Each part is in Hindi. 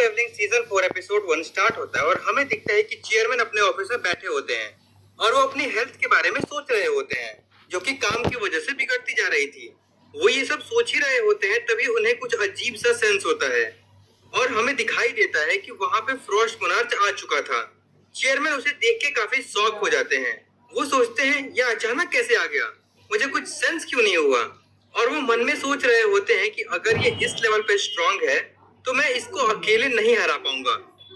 लेवलिंग सीजन 4 एपिसोड 1 स्टार्ट होता है और हमें दिखता है कि चेयरमैन अपने ऑफिस में बैठे होते हैं और वो अपनी हेल्थ के बारे में सोच रहे होते हैं, जो कि काम की वजह से बिगड़ती जा रही थी। वो ये सब सोच ही रहे होते हैं, तभी उन्हें कुछ अजीब सा सेंस होता है और हमें दिखाई देता है कि वहां पे फ्रॉस्ट मोनार्च आ चुका था। चेयरमैन उसे देख के काफी शॉक हो जाते हैं। वो सोचते हैं यह अचानक कैसे आ गया, मुझे कुछ सेंस क्यों नहीं हुआ। और वो मन में सोच रहे होते हैं कि अगर ये इस लेवल पे स्ट्रांग है तो मैं इसको अकेले नहीं हरा पाऊंगा,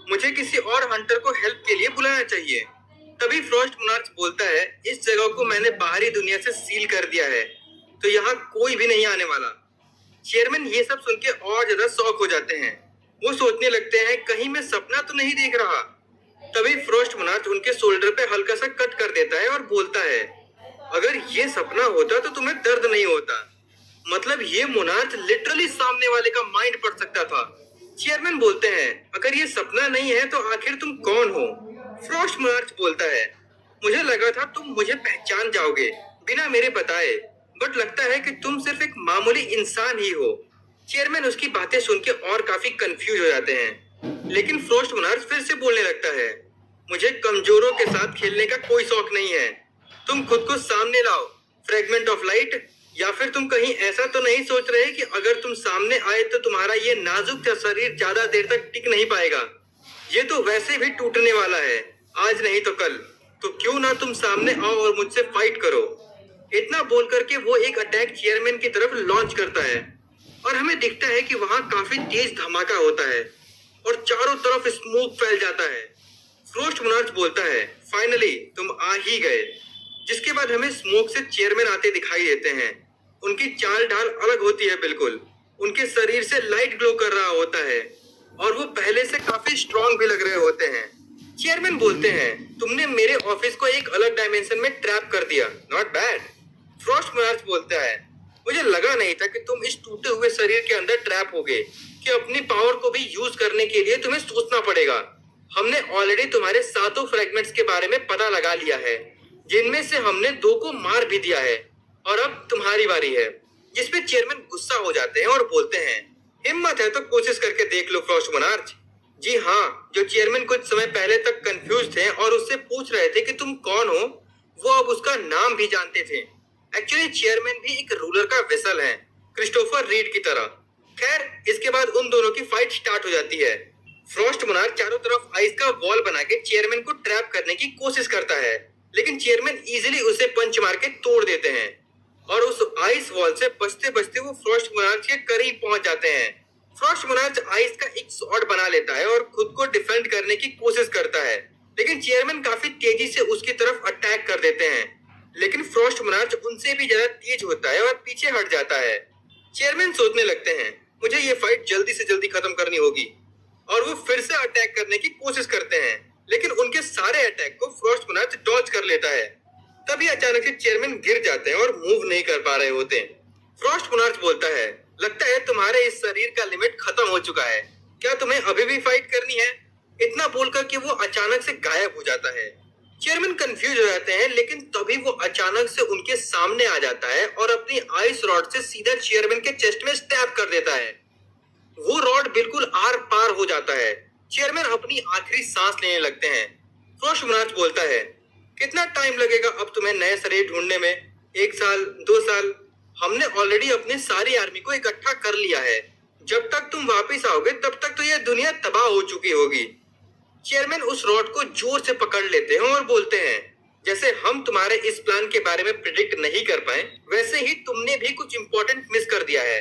मुझे किसी और हंटर को हेल्प के लिए बुलाना चाहिए। तभी फ्रॉस्ट मोनार्च बोलता है, इस जगह को मैंने बाहरी दुनिया से सील कर दिया है, तो यहाँ कोई भी नहीं आने वाला। चेयरमैन ये सब सुन के और ज्यादा शॉक हो जाते हैं। वो सोचने लगते हैं कहीं मैं सपना तो नहीं देख रहा। तभी फ्रॉस्ट मोनार्च उनके शोल्डर पे हल्का सा कट कर देता है और बोलता है, अगर ये सपना होता तो तुम्हें दर्द नहीं होता। मतलब ये मोनार्च लिटरली सामने वाले का माइंड पढ़ सकता था। चेयरमैन बोलते हैं, अगर ये सपना नहीं है तो आखिर तुम कौन हो? फ्रॉस्ट मोनार्च बोलता है, मुझे लगा था तुम मुझे पहचान जाओगे बिना मेरे बताए, बट लगता है कि तुम सिर्फ एक मामूली इंसान ही हो। चेयरमैन उसकी बातें सुन के और काफी कंफ्यूज हो जाते हैं, लेकिन फ्रॉस्ट मोनार्च फिर से बोलने लगता है, मुझे कमजोरों के साथ खेलने का कोई शौक नहीं है। तुम खुद को सामने लाओ, फ्रेगमेंट ऑफ लाइट। या फिर तुम कहीं ऐसा तो नहीं सोच रहे कि अगर तुम सामने आए तो तुम्हारा ये नाजुक सा शरीर ज्यादा देर तक टिक नहीं पाएगा? ये तो वैसे भी टूटने वाला है, आज नहीं तो कल। तो क्यों ना तुम सामने आओ और मुझसे फाइट करो। इतना बोल करके वो एक अटैक चेयरमैन की तरफ लॉन्च करता है और हमें दिखता है कि वहां काफी तेज धमाका होता है और चारों तरफ स्मोक फैल जाता है। फ्रॉस्ट मोनार्च बोलता है, फाइनली तुम आ ही गए। जिसके बाद हमें स्मोक से चेयरमैन आते दिखाई देते हैं। उनकी चाल ढाल अलग होती है बिल्कुल, उनके शरीर से लाइट ग्लो कर रहा होता है और वो पहले से काफी स्ट्रांग भी लग रहे होते हैं। चेयरमैन बोलते हैं, तुमने मेरे ऑफिस को एक अलग डायमेंशन में ट्रैप कर दिया, नॉट बैड। फ्रॉस्ट मोनार्च बोलता है, मुझे लगा नहीं था कि तुम इस टूटे हुए शरीर के अंदर ट्रैप होगे, कि अपनी पावर को भी यूज करने के लिए तुम्हें सोचना पड़ेगा। हमने ऑलरेडी तुम्हारे 7 फ्रैगमेंट्स के बारे में पता लगा लिया है, जिनमें से हमने 2 को मार भी दिया है और अब तुम्हारी बारी है। जिसपे चेयरमैन गुस्सा हो जाते हैं और बोलते हैं, हिम्मत है तो कोशिश करके देख लो फ्रॉस्ट मोनार्च। जी हाँ, जो चेयरमैन कुछ समय पहले तक कंफ्यूज थे और उससे पूछ रहे थे कि तुम कौन हो, वो अब उसका नाम भी जानते थे। एक्चुअली चेयरमैन भी एक रूलर का वेसल है, क्रिस्टोफर रीड की तरह। खैर, इसके बाद उन दोनों की फाइट स्टार्ट हो जाती है। फ्रॉस्ट मोनार्च चारों तरफ आइस का वॉल बना के चेयरमैन को ट्रैप करने की कोशिश करता है, लेकिन चेयरमैन इजीली उसे पंच मार के तोड़ देते हैं और उस आइस वॉल से बचते बचते वो फ्रॉस्ट मोनार्च के करीब पहुंच जाते हैं। फ्रॉस्ट मोनार्च आइस का एक स्वॉर्ड बना लेता है और खुद को डिफेंड करने की कोशिश करता है, लेकिन चेयरमैन काफी तेजी से उसकी तरफ अटैक कर देते हैं। लेकिन फ्रॉस्ट मोनार्च उनसे भी ज्यादा तेज होता है और पीछे हट जाता है। चेयरमैन सोचने लगते हैं, मुझे ये फाइट जल्दी से जल्दी खत्म करनी होगी, और वो फिर से अटैक करने की कोशिश करते हैं, लेकिन उनके सारे अटैक को फ्रॉस्ट मोनार्च डॉज कर लेता है। तभी अचानक से चेयरमैन गिर जाते हैं और मूव नहीं कर पा रहे होते। फ्रॉस्ट मोनार्च बोलता है, लगता है तुम्हारे इस शरीर का लिमिट खत्म हो चुका है, क्या तुम्हें अभी भी फाइट करनी है? इतना बोलकर कि वो अचानक से गायब हो जाता है। चेयरमैन कंफ्यूज हो जाते हैं, लेकिन तभी वो अचानक से उनके सामने आ जाता है और अपनी आइस रॉड से सीधा चेयरमैन के चेस्ट में स्टैब कर देता है। वो रॉड बिल्कुल आर पार हो जाता है। चेयरमैन अपनी आखिरी सांस लेने लगते हैं। फ्रॉस्ट मोनार्च बोलता है, कितना टाइम लगेगा अब तुम्हें नए शरीर ढूंढने में? 1 साल, 2 साल? हमने ऑलरेडी अपनी सारी आर्मी को इकट्ठा कर लिया है। जब तक तुम वापस आओगे तब तक तो यह दुनिया तबाह हो चुकी होगी। चेयरमैन उस रॉड को जोर से पकड़ लेते हैं और बोलते हैं, जैसे हम तुम्हारे इस प्लान के बारे में प्रिडिक्ट नहीं कर पाए, वैसे ही तुमने भी कुछ इंपॉर्टेंट मिस कर दिया है।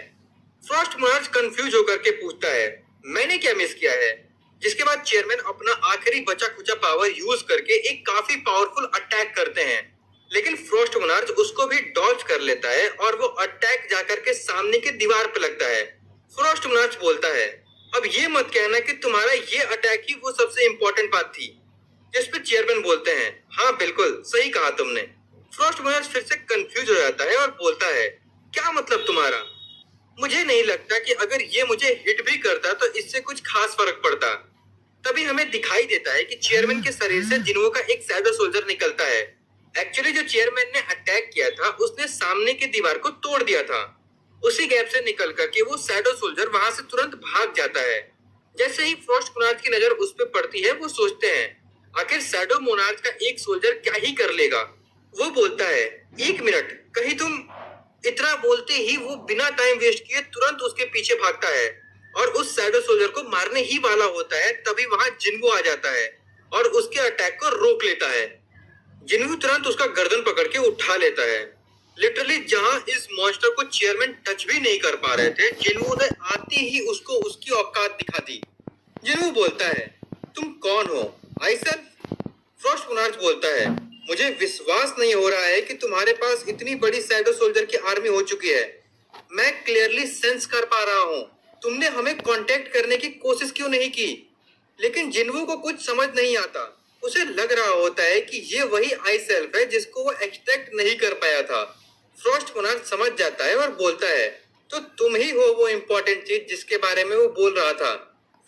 फ्रॉस्ट मोनार्च कंफ्यूज होकर के पूछता है, मैंने क्या मिस किया है? जिसके बाद चेयरमैन अपना आखिरी बचा खुचा पावर यूज करके एक काफी पावरफुल अटैक करते हैं, लेकिन फ्रॉस्ट मोनार्च उसको भी डॉज कर लेता है और वो अटैक जाकर के सामने की दीवार पे लगता है। फ्रॉस्ट मोनार्च बोलता है, अब ये मत कहना कि तुम्हारा ये अटैक ही वो सबसे इम्पोर्टेंट बात थी। जिस पे चेयरमैन बोलते हैं, हाँ बिल्कुल सही कहा तुमने। फ्रॉस्ट मोनार्च फिर से कंफ्यूज हो जाता है और बोलता है, क्या मतलब तुम्हारा? मुझे नहीं लगता कि अगर ये मुझे हिट भी करता तो इससे कुछ खास फर्क पड़ता। तभी हमें दिखाई देता है कि चेयरमैन के शरीर से जिन्हो का एक शैडो सोल्जर निकलता है। एक्चुअली जो चेयरमैन ने अटैक किया था उसने सामने की दीवार को तोड़ दिया था। उसी गैप से निकल करके वो शैडो सोल्जर वहां से तुरंत भाग जाता है। जैसे ही फ्रॉस्ट मोनार्च की नजर उस पर पड़ती है वो सोचते हैं आखिर शैडो मोनार्च का एक सोल्जर क्या ही कर लेगा। वो बोलता है, एक मिनट, कहीं तुम। इतना बोलते ही वो बिना टाइम वेस्ट किए तुरंत उसके पीछे भागता है और उस शैडो सोल्जर को मारने ही वाला होता है। तभी वहां जिन्वो आ जाता है और उसके अटैक को रोक लेता है। जिन्वो तुरंत उसका गर्दन पकड़ के उठा लेता है। लिटरली जहां इस मॉन्स्टर को चेयरमैन टच भी नहीं कर पा रहे थे, जिन्वो ने आते ही उसको उसकी औकात दिखा दी। जिन्वो बोलता है, तुम कौन हो? I self. फ्रॉस्ट मोनार्च बोलता है, मुझे विश्वास नहीं हो रहा है कि तुम्हारे पास इतनी बड़ी शैडो सोल्जर की आर्मी हो चुकी है। मैं क्लियरली सेंस कर पा रहा हूँ। तुमने हमें कांटेक्ट करने की कोशिश क्यों नहीं की? लेकिन जिन्वो को कुछ समझ नहीं आता। उसे लग रहा होता है कि ये वही आई सेल्फ है जिसको वो एक्सट्रैक्ट नहीं कर पाया था। फ्रॉस्ट मोनार्च समझ जाता है और बोलता है, तो तुम ही हो वो इम्पोर्टेंट चीज जिसके बारे में वो बोल रहा था।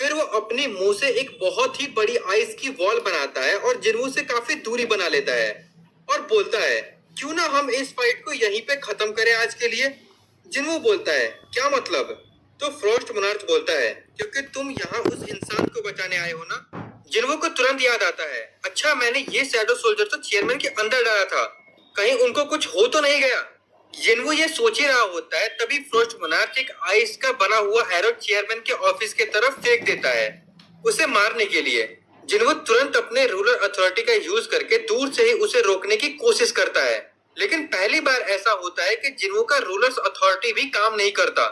फिर वो अपनी मुंह से एक बहुत ही बड़ी आइस की वॉल बनाता है और जिन्वो से काफी दूरी बना लेता है और बोलता है, क्यों ना हम इस फाइट को यहीं पे खत्म करें आज के लिए। जिन्वो बोलता है, क्या मतलब? तो फ्रॉस्ट मोनार्च बोलता है, क्योंकि तुम यहाँ उस इंसान को बचाने आए हो ना। जिन्वो को तुरंत याद आता है, अच्छा मैंने ये शैडो सोल्जर तो चेयरमैन के अंदर डाला था, कहीं उनको कुछ हो तो नहीं गया। जिन्वो ये सोच ही रहा होता है तभी फ्रॉस्ट मोनार्च एक आइस का बना हुआ एरो चेयरमैन के ऑफिस के तरफ फेंक देता है उसे मारने के लिए। जिन्वो तुरंत अपने रूलर अथॉरिटी का यूज करके दूर से ही उसे रोकने की कोशिश करता है, लेकिन पहली बार ऐसा होता है कि जिन्वो का रूलर्स अथॉरिटी भी काम नहीं करता।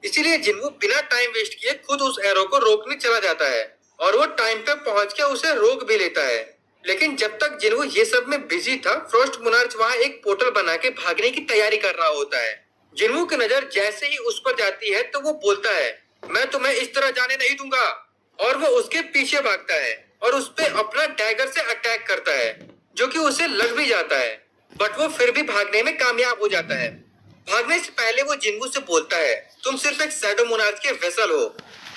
इसीलिए जिन्वो बिना टाइम वेस्ट किए खुद उस एरो को रोकने चला जाता है और वो टाइम पे पहुंच के उसे रोक भी लेता है। लेकिन जब तक जिन्वो ये सब में बिजी था, फ्रॉस्ट मोनार्च वहां एक पोर्टल बना के भागने की तैयारी कर रहा होता है। जिन्वो की नजर जैसे ही उस पर जाती है तो वो बोलता है, मैं तुम्हें इस तरह जाने नहीं दूंगा। और वो उसके पीछे भागता है और उस पे अपना डैगर से अटैक करता है, जो कि उसे लग भी जाता है, बट वो फिर भी भागने में कामयाब हो जाता है। भागने से पहले वो जिन्वो से बोलता है, तुम सिर्फ एक शैडो मोनार्च के वेसल हो,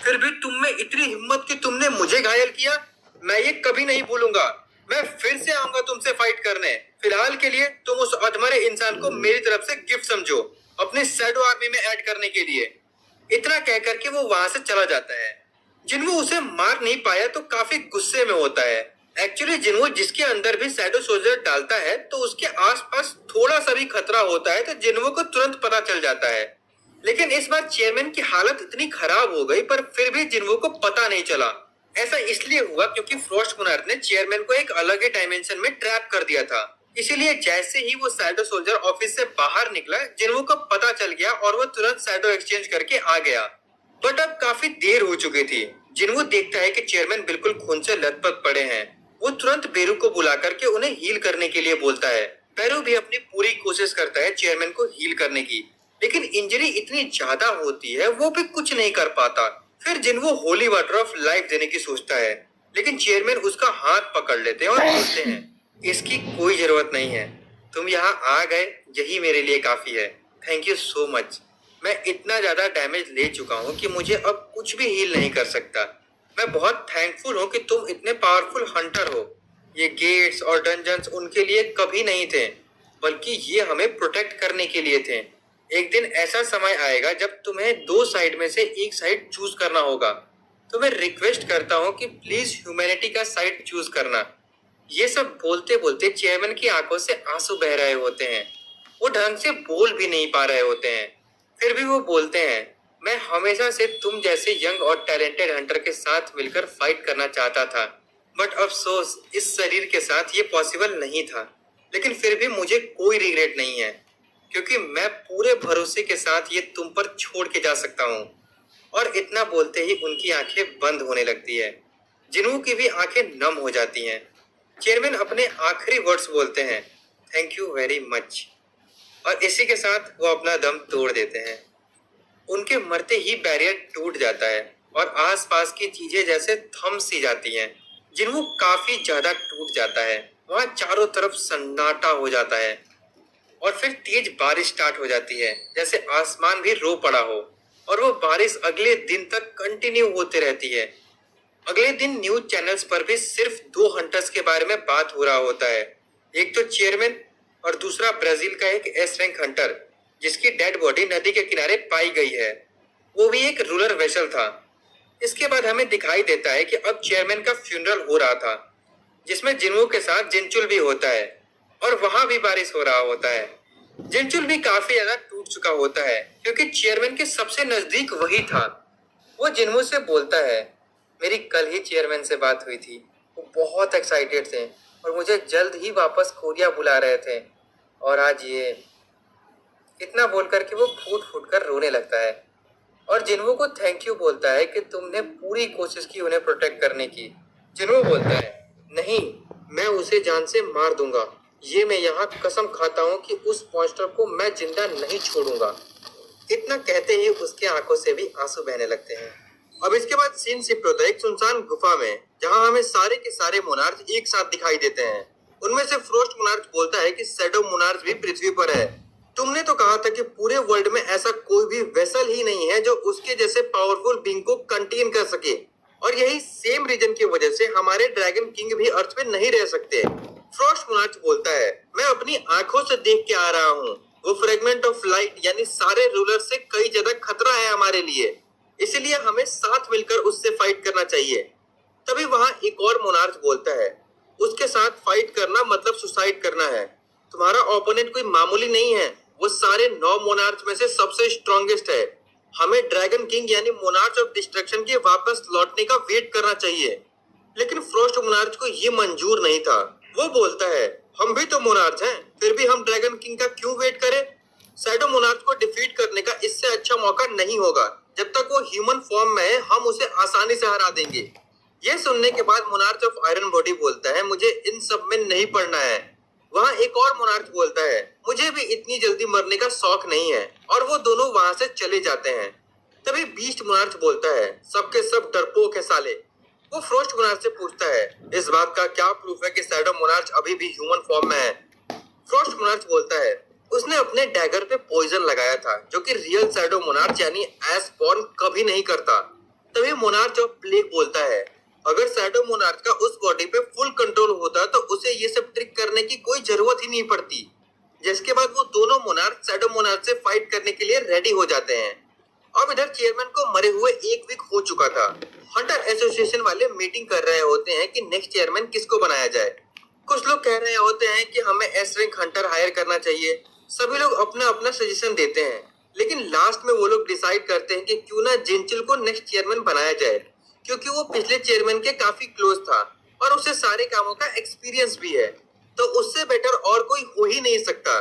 फिर भी तुम में इतनी हिम्मत कि तुमने मुझे घायल किया। मैं ये कभी नहीं भूलूंगा। मैं फिर से आऊंगा तुमसे फाइट करने। फिलहाल के लिए तुम उस अधमरे इंसान को मेरी तरफ से गिफ्ट समझो, अपनी शैडो आर्मी में ऐड करने के लिए। इतना कह करके वो वहां से चला जाता है। जिन्वो उसे मार नहीं पाया तो काफी गुस्से में होता है। एक्चुअली जिन्वो जिसके अंदर भी शैडो सोल्जर डालता है तो उसके आसपास थोड़ा सा भी खतरा होता है तो जिन्वो को तुरंत पता चल जाता है। लेकिन इस बार चेयरमैन की हालत इतनी खराब हो गई पर फिर भी जिन्वो को पता नहीं चला। ऐसा इसलिए हुआ क्योंकि फ्रॉस्ट मोनार्च ने चेयरमैन को एक अलग ही डायमेंशन में ट्रैप कर दिया था। इसीलिए जैसे ही वो शैडो सोल्जर ऑफिस से बाहर निकला, जिन्वो को पता चल गया और वो तुरंत शैडो एक्सचेंज करके आ गया। बट अब काफी देर हो चुकी थी। जिन्वो देखता है कि चेयरमैन बिल्कुल खून से लथपथ पड़े हैं। वो तुरंत बेरू को बुला करके उन्हें हील करने के लिए बोलता है। बेरू भी अपनी पूरी कोशिश करता है चेयरमैन को हील करने की, लेकिन इंजरी इतनी ज्यादा होती है वो भी कुछ नहीं कर पाता। फिर जिन्वो होली वाटर ऑफ लाइफ देने की सोचता है, लेकिन चेयरमैन उसका हाथ पकड़ लेते हैं और बोलते हैं, इसकी कोई जरूरत नहीं है, तुम यहाँ आ गए यही मेरे लिए काफी है। Thank you so much. मैं इतना ज्यादा डैमेज ले चुका हूँ कि मुझे अब कुछ भी हील नहीं कर सकता। मैं बहुत थैंकफुल हूँ कि तुम इतने पावरफुल हंटर हो। ये गेट्स और डंजन्स उनके लिए कभी नहीं थे, बल्कि ये हमें प्रोटेक्ट करने के लिए थे। एक दिन ऐसा समय आएगा जब तुम्हें दो साइड में से एक साइड चूज करना होगा। तो मैं रिक्वेस्ट करता हूँ कि प्लीज ह्यूमैनिटी का साइड चूज करना। ये सब बोलते बोलते चेयरमैन की आंखों से आंसू बह रहे होते हैं। वो ढंग से बोल भी नहीं पा रहे होते हैं। फिर भी वो बोलते हैं, मैं हमेशा से तुम जैसे यंग और टैलेंटेड हंटर के साथ मिलकर फाइट करना चाहता था, बट अफसोस इस शरीर के साथ ये पॉसिबल नहीं था। लेकिन फिर भी मुझे कोई रिग्रेट नहीं है, क्योंकि मैं पूरे भरोसे के साथ ये तुम पर छोड़ के जा सकता हूँ। और इतना बोलते ही उनकी आंखें बंद होने लगती है। जिन्वो की भी आंखें नम हो जाती हैं। चेयरमैन अपने आखिरी वर्ड्स बोलते हैं, थैंक यू वेरी मच। और इसी के साथ वो अपना दम तोड़ देते हैं। उनके मरते ही बैरियर टूट जाता है और आसपास की चीजें जैसे थम सी जाती हैं। जिन्वो काफी ज्यादा टूट जाता है। वहां चारों तरफ सन्नाटा हो जाता है और फिर तेज बारिश स्टार्ट हो जाती है, जैसे आसमान भी रो पड़ा हो। और वो बारिश अगले दिन तक कंटिन्यू होते रहती है। अगले दिन न्यूज चैनल्स पर भी सिर्फ दो हंटर्स के बारे में बात हो रहा होता है। एक तो चेयरमैन और दूसरा ब्राजील का एक एस रैंक हंटर, जिसकी डेड बॉडी नदी के किनारे पाई गई है। वो भी एक रूलर वेसल था। इसके बाद हमें दिखाई देता है कि अब चेयरमैन का फ्यूनरल हो रहा था, जिसमें जिन्हों के साथ जिनचुल भी होता है और वहां भी बारिश हो रहा होता है। जिनचुल भी काफी ज्यादा टूट चुका होता है क्योंकि चेयरमैन के सबसे नजदीक वही था। वो जिन्हों से बोलता है, मेरी कल ही चेयरमैन से बात हुई थी, वो बहुत एक्साइटेड थे और मुझे जल्द ही वापस कोरिया बुला रहे थे, और आज ये। इतना बोल करके वो फूट फूट कर रोने लगता है और जिन्हों को थैंक यू बोलता है कि तुमने पूरी कोशिश की उन्हें प्रोटेक्ट करने की। जिन्हों बोलता है, नहीं, मैं उसे जान से मार दूंगा, ये मैं यहाँ कसम खाता हूँ कि उस मॉन्स्टर को मैं जिंदा नहीं छोड़ूंगा। इतना कहते ही उसके आंखों से भी आंसू बहने लगते हैं। अब इसके बाद सीन शिफ्ट होता है एक सुनसान गुफा में, जहाँ हमें सारे के सारे मोनार्च एक साथ दिखाई देते हैं। उनमें से फ्रोस्ट मोनार्च बोलता है कि शैडो मोनार्च भी पृथ्वी पर है। तुमने तो कहा था कि पूरे वर्ल्ड में ऐसा कोई भी वेसल ही नहीं है जो उसके जैसे पावरफुल बीइंग को कंटेन कर सके, और यही सेम रीजन की वजह से हमारे ड्रैगन किंग भी अर्थ पे नहीं रह सकते। फ्रॉस्ट मोनार्च बोलता है, मैं अपनी आंखों से देख के आ रहा हूँ, वो फ्रेगमेंट ऑफ लाइट यानी सारे रूलर से कई ज्यादा खतरा है हमारे लिए, इसलिए हमें साथ मिलकर उससे फाइट करना चाहिए। तभी वहां एक और मोनार्च बोलता है, उसके साथ फाइट करना मतलब सुसाइड करना है। तुम्हारा ओपोनेंट कोई मामूली नहीं है, वो सारे 9 मोनार्च में से सबसे स्ट्रॉन्गेस्ट है। हमें ड्रैगन किंग यानी मोनार्च ऑफ डिस्ट्रक्शन के वापस लौटने का वेट करना चाहिए। लेकिन फ्रोस्ट मोनार्च को ये मंजूर नहीं था। वो बोलता है, हम भी तो मोनार्च हैं, फिर भी हम ड्रैगन किंग का क्यों वेट करें? शैडो मोनार्च को डिफीट करने का इससे अच्छा मौका नहीं होगा। जब तक वो ह्यूमन फॉर्म में है हम उसे आसानी से हरा देंगे। ये सुनने के बाद मोनार्च ऑफ आयरन बॉडी बोलता है, मुझे इन सब में नहीं पड़ना है। वहाँ एक और मोनार्च बोलता है, मुझे भी इतनी जल्दी मरने का शौक नहीं है, और वो दोनों वहाँ से चले जाते हैं। तभी बीस्ट मोनार्च बोलता है, सबके सब डरपोक है साले। वो फ्रोस्ट मोनार्च से पूछता है, इस बात का क्या प्रूफ है कि शैडो मोनार्च अभी भी ह्यूमन फॉर्म में है? फ्रोस्ट मोनार्च बोलता है, उसने अपने डैगर पे पॉइजन लगाया था, जो कि रियल शैडो मोनार्च यानी एशबॉर्न कभी नहीं करता। तभी मोनार्च ऑफ प्लेग बोलता है, अगर शैडो मोनार्च का उस बॉडी पे फुल कंट्रोल होता तो उसे ये सब ट्रिक करने की कोई जरूरत ही नहीं पड़ती। जिसके बाद वो दोनों मोनार्च शैडो मोनार्च से फाइट करने के लिए रेडी हो जाते हैं। अब इधर चेयरमैन को मरे हुए 1 वीक हो चुका था। हंटर एसोसिएशन वाले मीटिंग कर रहे होते हैं कि नेक्स्ट चेयरमैन किसको बनाया जाए। कुछ लोग कह रहे होते हैं कि हमें एस रैंक हंटर हायर करना चाहिए। सभी लोग अपना अपना सजेशन देते हैं, लेकिन लास्ट में वो लोग डिसाइड करते हैं कि क्यों ना जिनचिल को नेक्स्ट चेयरमैन बनाया जाए, क्योंकि वो पिछले चेयरमैन के काफी क्लोज था और उसे सारे कामों का एक्सपीरियंस भी है, तो उससे बेटर और कोई हो ही नहीं सकता।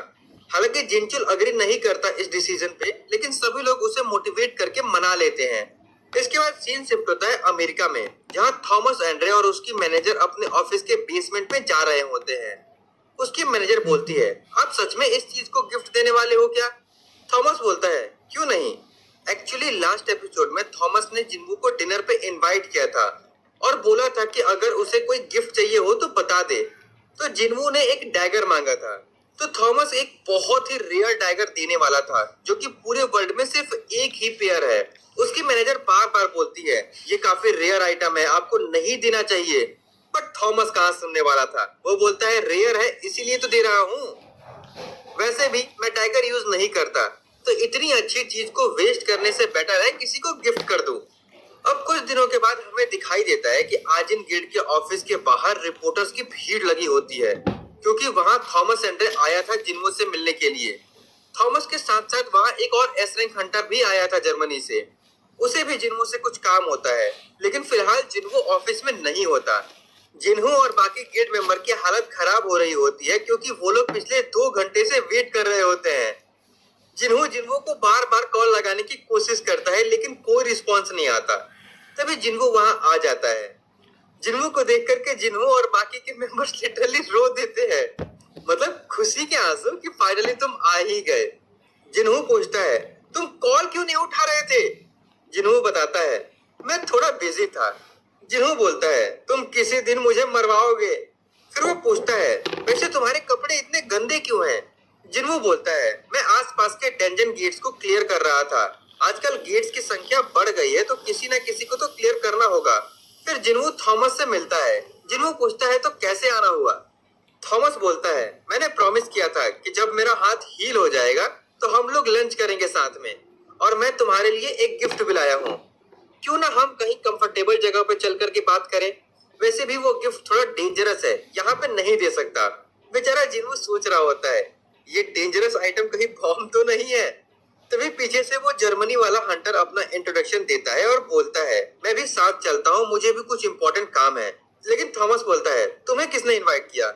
हालांकि जिनचिल अग्री नहीं करता इस डिसीजन पे, लेकिन सभी लोग उसे मोटिवेट करके मना लेते हैं। इसके बाद सीन शिफ्ट होता है अमेरिका में, जहाँ थॉमस एंड्रे और उसकी मैनेजर अपने ऑफिस के बेसमेंट में जा रहे होते हैं। उसकी मैनेजर बोलती है, आप सच में इस चीज को गिफ्ट देने वाले हो क्या? थॉमस बोलता है, क्यों नहीं। एक्चुअली लास्ट एपिसोड में थॉमस ने जिन्वू को डिनर पे इनवाइट किया था और बोला था कि अगर उसे कोई गिफ्ट चाहिए हो तो बता दे। तो जिन्वू ने एक डैगर मांगा था, तो थॉमस एक बहुत ही रेयर डैगर देने वाला था, जो कि पूरे वर्ल्ड में सिर्फ एक ही पेयर है। उसकी मैनेजर बार बार बोलती है, ये काफी रेयर आइटम है, आपको नहीं देना चाहिए। बट थॉमस कहाँ सुनने वाला था। वो बोलता है, रेयर है इसीलिए तो दे रहा हूँ, वैसे भी मैं टाइगर यूज नहीं करता, तो इतनी अच्छी चीज को वेस्ट करने से बेटर है किसी को गिफ्ट कर दूं। अब कुछ दिनों के बाद हमें दिखाई देता है कि आजिन गिल्ड के ऑफिस के बाहर रिपोर्टर्स की भीड़ लगी होती है, क्योंकि वहां थॉमस एंड्रे आया था जिन्वो से मिलने के लिए। थॉमस के साथ साथ वहां एक और एस रैंक हंटर भी आया था जर्मनी से। उसे भी जिन्वो से कुछ काम होता है, लेकिन फिलहाल जिन्वो ऑफिस में नहीं होता। जिन्हो और बाकी गिल्ड मेंबर की हालत खराब हो रही होती है, क्योंकि वो लोग पिछले 2 घंटे से वेट कर रहे होते हैं। जिन्हो को बार बार कॉल लगाने की कोशिश करता है, लेकिन कोई रिस्पॉन्स नहीं आता। तभी जिन्हो वहां आ जाता है। जिन्हो को देख करके जिन्हो और बाकी के मेंबर्स लिटरली रो देते हैं, मतलब खुशी के आंसू कि फाइनली तुम आ ही गए। जिन्हो पूछता है, तुम कॉल क्यों नहीं उठा रहे थे? जिन्हो बताता है, मैं थोड़ा बिजी था। जिन्हो बोलता है, तुम किसी दिन मुझे मरवाओगे। फिर वो पूछता है, वैसे तुम्हारे कपड़े इतने गंदे क्यों हैं? जिन्हो बोलता है, मैं आसपास के डंजन गेट्स को क्लियर कर रहा था। आजकल गेट्स की संख्या बढ़ गई है, तो किसी न किसी को तो क्लियर करना होगा। फिर जिन्हो थॉमस से मिलता है। जिन्हो पूछता है, तो कैसे आना हुआ? थॉमस बोलता है, मैंने प्रॉमिस किया था कि जब मेरा हाथ हील हो जाएगा तो हम लोग लंच करेंगे साथ में, और मैं तुम्हारे लिए एक गिफ्ट भी लाया हूँ। क्यों ना हम कहीं कंफर्टेबल जगह पे चल करके बात करें। वैसे भी वो गिफ्ट थोड़ा डेंजरस है, यहाँ पे नहीं दे सकता। बेचारा जिन्हों सोच रहा होता है ये डेंजरस आइटम कहीं बॉम्ब तो नहीं है। तभी पीछे से वो जर्मनी वाला हंटर अपना इंट्रोडक्शन देता है और बोलता है, मैं भी साथ चलता हूँ, मुझे भी कुछ इम्पोर्टेंट काम है। लेकिन थॉमस बोलता है, तुम्हें किसने इनवाइट किया?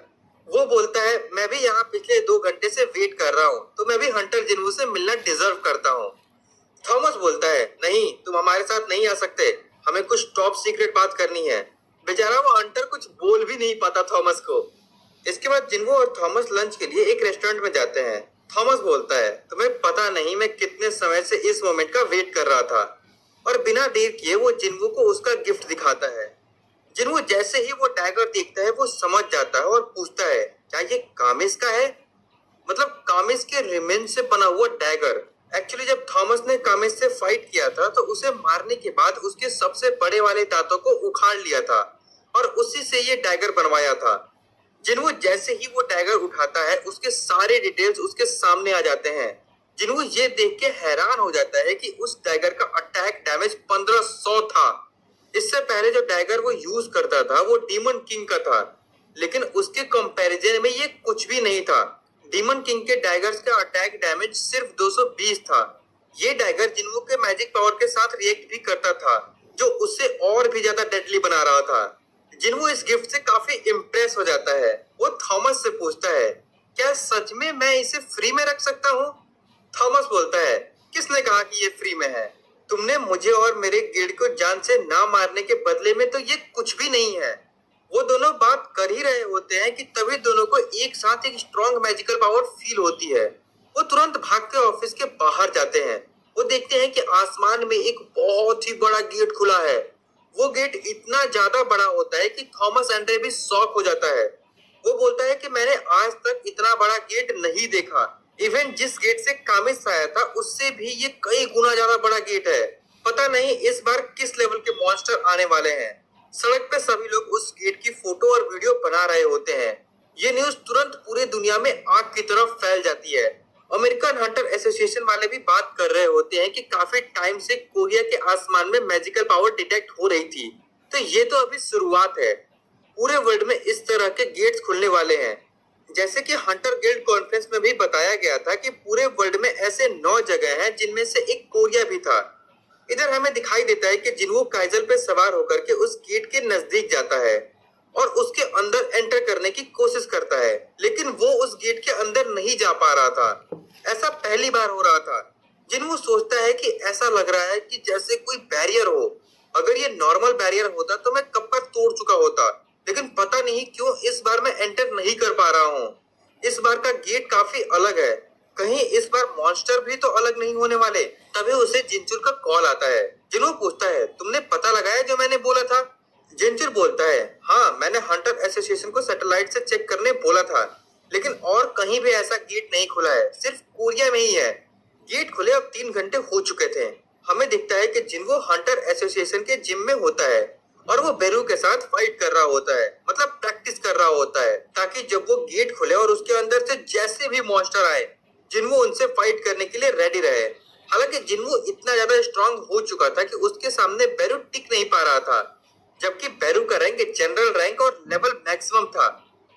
वो बोलता है, मैं भी यहाँ पिछले 2 घंटे से वेट कर रहा हूँ, तो मैं भी हंटर जिन्हों से मिलना डिजर्व करता हूँ। थॉमस बोलता है, नहीं, तुम हमारे साथ नहीं आ सकते, हमें कुछ टॉप सीक्रेट बात करनी है। बेचारा वो हंटर कुछ बोल भी नहीं पाता थॉमस को। इसके बाद जिन्हो और थॉमस लंच के लिए एक रेस्टोरेंट में जाते हैं। थॉमस बोलता है, तुम्हें पता नहीं मैं कितने समय से इस मोमेंट का वेट कर रहा था। और बिना देर किए वो जिन्हो को उसका गिफ्ट दिखाता है। जिन्हो जैसे ही वो डैगर देखता है वो समझ जाता है और पूछता है, क्या ये कामिस का है? मतलब कामिस के रिमेन से बना हुआ डैगर। एक्चुअली जब थॉमस ने कामिस से फाइट किया था तो उसे मारने के बाद उसके सबसे बड़े वाले दांतों को उखाड़ लिया था और उसी से ये डैगर बनवाया था। जिन्हो जैसे ही वो डैगर उठाता है उसके सारे डिटेल्स उसके सामने आ जाते हैं। जिन्हो ये देख के हैरान हो जाता है कि उस डैगर का अटैक डैमेज 1500 था। इससे पहले जो डैगर वो यूज करता था वो डीमन किंग का था, लेकिन उसके कंपैरिजन में ये कुछ भी नहीं था। डीमन किंग के डैगर्स का अटैक डैमेज सिर्फ 220 था। ये डैगर जिन्हो के मैजिक पावर के साथ रिएक्ट भी करता था, जो उससे और भी ज्यादा डेडली बना रहा था। जिन्हो इस गिफ्ट से काफी इम्प्रेस हो जाता है। वो थॉमस से पूछता है, क्या सच में मैं इसे फ्री में रख सकता हूँ? थॉमस बोलता है, किसने कहा कि ये फ्री में है? तुमने मुझे और मेरे गिल्ड को जान से ना मारने के बदले में तो ये कुछ भी नहीं है। वो दोनों बात कर ही रहे होते हैं कि तभी दोनों को एक साथ एक स्ट्रॉन्ग मैजिकल पावर फील होती है। वो तुरंत भाग के ऑफिस के बाहर जाते हैं। वो देखते हैं कि आसमान में एक बहुत ही बड़ा गेट खुला है। वो गेट इतना ज्यादा बड़ा होता है कि थॉमस एंड्रे भी शॉक हो जाता है। वो बोलता है कि मैंने आज तक इतना बड़ा गेट नहीं देखा। इवन जिस गेट से कामिस आया था उससे भी ये कई गुना ज्यादा बड़ा गेट है। पता नहीं इस बार किस लेवल के मॉन्स्टर आने वाले हैं। सड़क पे सभी लोग उस गेट की फोटो और वीडियो बना रहे होते हैं। ये न्यूज तुरंत पूरी दुनिया में आग की तरफ फैल जाती है। अमेरिकन हंटर एसोसिएशन वाले भी बात कर रहे होते हैं कि काफी टाइम से कोरिया के आसमान में मैजिकल पावर डिटेक्ट हो रही थी। तो ये तो अभी शुरुआत है। पूरे वर्ल्ड में इस तरह के गेट्स खुलने वाले हैं। जैसे कि हंटर गिल्ड कॉन्फ्रेंस में भी बताया गया था कि पूरे वर्ल्ड में ऐसे 9 जगह हैं जिनमें से एक कोरिया भी था। इधर हमें दिखाई देता है कि जिन्हो काइजल पे सवार होकर के उस गेट के नजदीक जाता है और उसके अंदर एंटर करने की कोशिश करता है, लेकिन वो उस गेट के अंदर नहीं जा पा रहा था। ऐसा पहली बार हो रहा था। जिन्हो सोचता है कि ऐसा लग रहा है कि जैसे कोई बैरियर हो। अगर ये नॉर्मल बैरियर होता तो मैं कब का तोड़ चुका होता, लेकिन पता नहीं क्यों इस बार मैं एंटर नहीं कर पा रहा हूँ। इस बार का गेट काफी अलग है। कहीं इस बार मॉन्स्टर भी तो अलग नहीं होने वाले? तभी उसे जिंचुर का कॉल आता है। जिन्हो पूछता है, तुमने पता लगाया जो मैंने बोला था? जिंचुर बोलता है, हाँ, मैंने हंटर एसोसिएशन को सैटेलाइट से चेक करने बोला था, लेकिन और कहीं भी ऐसा गेट नहीं खुला है, सिर्फ कोरिया में ही है। गेट खुले अब 3 घंटे हो चुके थे। हमें दिखता है कि जिन्हो हंटर एसोसिएशन के जिम में होता है और वो बेरू के साथ फाइट कर रहा होता है, मतलब प्रैक्टिस कर रहा होता है, ताकि जब वो गेट खुले और उसके अंदर से जैसे भी मॉन्स्टर आए जिन्हो उनसे फाइट करने के लिए रेडी रहे। हालांकि जिन्हो इतना ज्यादा स्ट्रांग हो चुका था कि उसके सामने बेरू टिक नहीं पा रहा था, जबकि बेरू का रैंक जनरल रैंक और लेवल मैक्सिमम था।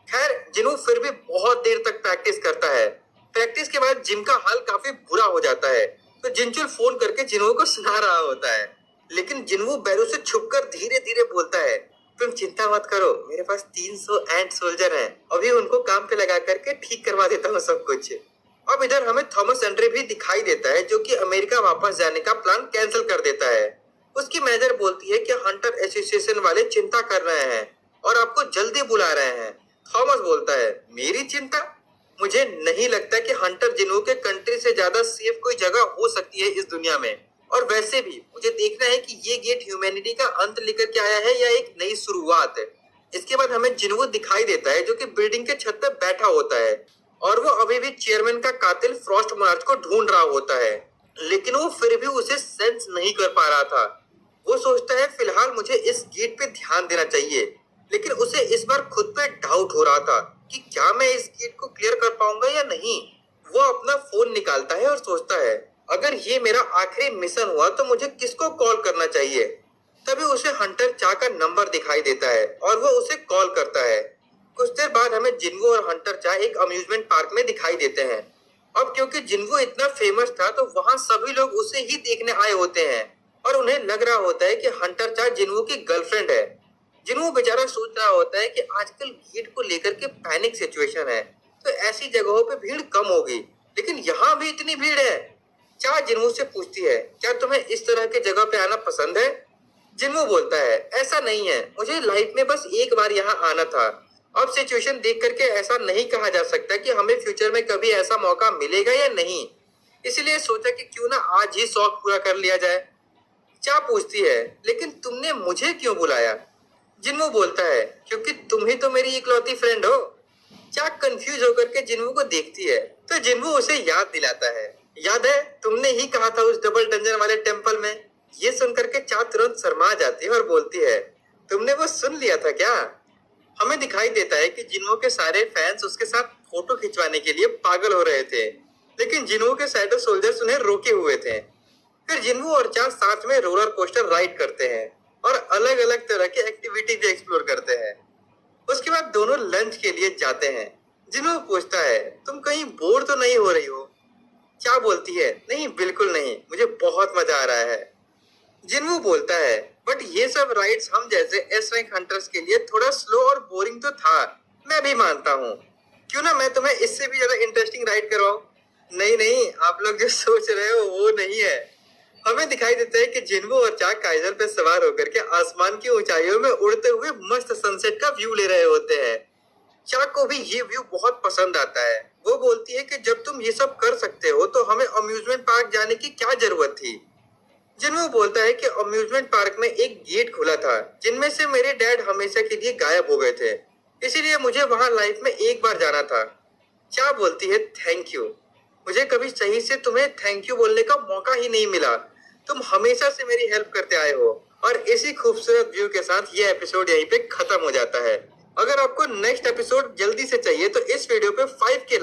खैर जिन्हो फिर भी बहुत देर तक प्रैक्टिस करता है। प्रैक्टिस के बाद जिम का हाल काफी बुरा हो जाता है, तो जिंचुर फोन करके जिन्हो को सुना रहा होता है। लेकिन जिन्हो बेरू से छुपकर धीरे धीरे बोलता है, तुम चिंता मत करो, मेरे पास 300 एंट सोल्जर हैं, अभी उनको काम पे लगा करके ठीक करवा देता हूँ सब कुछ। अब इधर हमें थॉमस एंड्रे भी दिखाई देता है, जो कि अमेरिका वापस जाने का प्लान कैंसिल कर देता है। उसकी मैनेजर बोलती है कि हंटर एसोसिएशन वाले चिंता कर रहे हैं और आपको जल्दी बुला रहे हैं। थॉमस बोलता है, मेरी चिंता? मुझे नहीं लगता कि हंटर जिन्हो के कंट्री से ज्यादा सेफ कोई जगह हो सकती है इस दुनिया में। और वैसे भी मुझे देखना है कि ये गेट ह्यूमैनिटी का अंत लेकर के आया है या एक नई शुरुआत है। इसके बाद हमें जिन्हो दिखाई देता है, जो कि बिल्डिंग के छत पर बैठा होता है और वो अभी भी चेयरमैन का कातिल फ्रॉस्ट मार्च को ढूंढ रहा होता है, लेकिन वो फिर भी उसे सेंस नहीं कर पा रहा था। वो सोचता है फिलहाल मुझे इस गेट पे ध्यान देना चाहिए, लेकिन उसे इस बार खुद पे डाउट हो रहा था कि क्या मैं इस गेट को क्लियर कर पाऊंगा या नहीं। वो अपना फोन निकालता है और सोचता है, अगर ये मेरा आखिरी मिशन हुआ तो मुझे किसको कॉल करना चाहिए? तभी उसे हंटर चा का नंबर दिखाई देता है और वो उसे कॉल करता है। कुछ देर बाद हमें जिन्वो और हंटर चा एक अम्यूजमेंट पार्क में दिखाई देते हैं। अब क्योंकि जिन्वो इतना फेमस था तो वहाँ सभी लोग उसे ही देखने आए होते हैं और उन्हें लग रहा होता है कि हंटर चा जिन्वो की गर्लफ्रेंड है। जिन्वो बेचारा सोच रहा होता है कि आजकल गेट को लेकर के पैनिक सिचुएशन है, तो ऐसी जगहों पे भीड़ कम होगी, लेकिन यहाँ भी इतनी भीड़ है। चा जिन्वो से पूछती है, क्या तुम्हें इस तरह की जगह पे आना पसंद है? जिन्वो बोलता है, ऐसा नहीं है, मुझे लाइफ में बस एक बार यहाँ आना था। अब सिचुएशन देख करके ऐसा नहीं कहा जा सकता कि हमें फ्यूचर में कभी ऐसा मौका मिलेगा या नहीं, इसलिए सोचा कि क्यों ना आज ही शौक पूरा कर लिया जाए। चा पूछती है, लेकिन तुमने मुझे क्यों बुलाया? जिन्वो बोलता है, क्योंकि तुम ही तो मेरी इकलौती फ्रेंड हो। चा कंफ्यूज होकर के जिन्वो को देखती है तो जिन्वो उसे याद दिलाता है, याद है तुमने ही कहा था उस डबल डंजन वाले टेम्पल में। ये सुनकर के चा तुरंत शर्मा जाती है और बोलती है, तुमने वो सुन लिया था क्या? हमें दिखाई देता है कि जिन्वो के सारे फैंस उसके साथ फोटो खिंचवाने के लिए पागल हो रहे थे, लेकिन जिन्वो के शैडो सोल्जर्स उन्हें रोके हुए थे। फिर जिन्वो और चा साथ में रोलर कोस्टर राइड करते हैं और अलग अलग तरह की एक्टिविटी भी एक्सप्लोर करते हैं। उसके बाद दोनों लंच के लिए जाते हैं। जिन्वो पूछता है, तुम कहीं बोर तो नहीं हो रही हो? चा बोलती है, नहीं बिल्कुल नहीं, मुझे बहुत मजा आ रहा है। जिन्वो बोलता है, बट ये सब राइड्स हम जैसे एस रैंक हंटर्स के लिए थोड़ा स्लो और बोरिंग तो था। मैं भी मानता हूँ, क्यों ना मैं तुम्हें इससे भी ज्यादा इंटरेस्टिंग राइड करवाऊं? नहीं नहीं, आप लोग जो सोच रहे हो वो नहीं है। हमें दिखाई देता है कि जिन्वो और चा काइजर पे सवार होकर के आसमान की ऊंचाइयों में उड़ते हुए मस्त सनसेट का व्यू ले रहे होते हैं। चा को भी ये व्यू बहुत पसंद आता है। वो बोलती है कि जब तुम ये सब कर सकते हो तो हमें अम्यूजमेंट पार्क जाने की क्या जरूरत थी? जिन्वो बोलता है कि अम्यूजमेंट पार्क में एक गेट खुला था जिनमें से मेरे डैड हमेशा के लिए गायब हो गए थे, इसीलिए मुझे वहां लाइफ में एक बार जाना था। चा बोलती है, थैंक यू, मुझे कभी सही से तुम्हें थैंक यू बोलने का मौका ही नहीं मिला। तुम हमेशा से मेरी हेल्प करते आए हो। और इसी खूबसूरत व्यू के साथ ये एपिसोड यहीं पे खत्म हो जाता है। अगर आपको नेक्स्ट एपिसोड जल्दी से चाहिए तो इस वीडियो पे 5 के